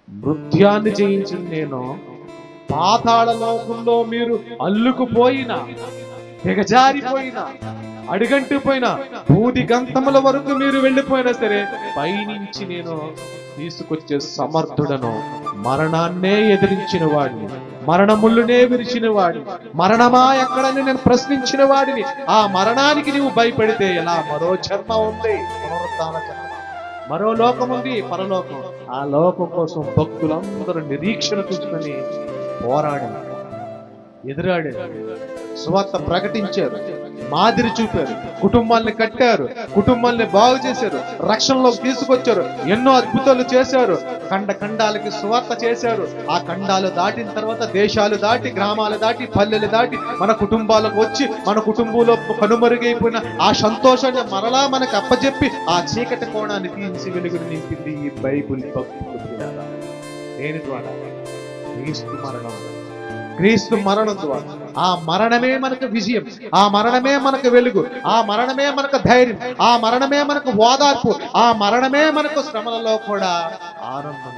మృత్యాన్ని జయించింది నేను. పాతాళ లోకంలో మీరు అల్లుకుపోయిన, దిగజారిపోయిన, అడుగంటిపోయిన, భూది గంతముల వరకు మీరు వెళ్ళిపోయినా సరే పైనుంచి నేను తీసుకొచ్చే సమర్థుడను. మరణాన్నే ఎదిరించిన వాడిని, మరణముళ్ళునే విరిచిన వాడిని, మరణమా ఎక్కడని నేను ప్రశ్నించిన వాడిని. ఆ మరణానికి నీవు భయపడితే ఎలా? మరో జన్మ ఉంది, పునరుత్థాన జన్మ, మరో లోకం ఉంది, పరలోకం. ఆ లోకం కోసం భక్తులందరూ నిరీక్షణ చూసుకొని పోరాడారు, ఎదురాడారు, సువార్త ప్రకటించారు, మాదిరి చూపారు, కుటుంబాల్ని కట్టారు, కుటుంబాల్ని బాగు చేశారు, రక్షణలోకి తీసుకొచ్చారు, ఎన్నో అద్భుతాలు చేశారు, ఖండాలకి సువార్త చేశారు. ఆ ఖండాలు దాటిన తర్వాత దేశాలు దాటి, గ్రామాలు దాటి, పల్లెలు దాటి మన కుటుంబాలకు వచ్చి మన కుటుంబంలో కనుమరుగైపోయిన ఆ సంతోషాన్ని మరలా మనకు అప్పచెప్పి ఆ చీకటి కోణాన్ని తీసి వెలుగుని నింపింది ఈ బైబుల్ భక్తులు. దేని ద్వారా? క్రీస్తు మరణం. క్రీస్తు మరణం ద్వారా. ఆ మరణమే మనకు విజయం, ఆ మరణమే మనకు వెలుగు, ఆ మరణమే మనకు ధైర్యం, ఆ మరణమే మనకు ఓదార్పు, ఆ మరణమే మనకు శ్రమలలో కూడా ఆనందం.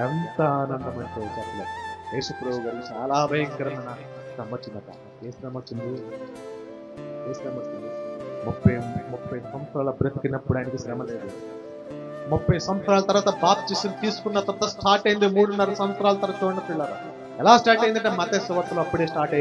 ఎంత ఆనందం అంటే చెప్పలేదు. యేసుప్రభు గారు చాలా భయంకరమైన శ్రమ వచ్చిందట. ఏ శ్రమ వచ్చింది? 30 సంవత్సరాల బ్రతికినప్పుడు ఆయనకి శ్రమ లేదు. 30 సంవత్సరాల తర్వాత బాప్తిసం తీసుకున్న తర్వాత స్టార్ట్ అయింది. 3.5 సంవత్సరాల తర్వాత చూడండి పిల్లరా ఎలా స్టార్ట్ అయిందంటే మత్తయి సువార్తలో అప్పుడే స్టార్ట్ అయింది.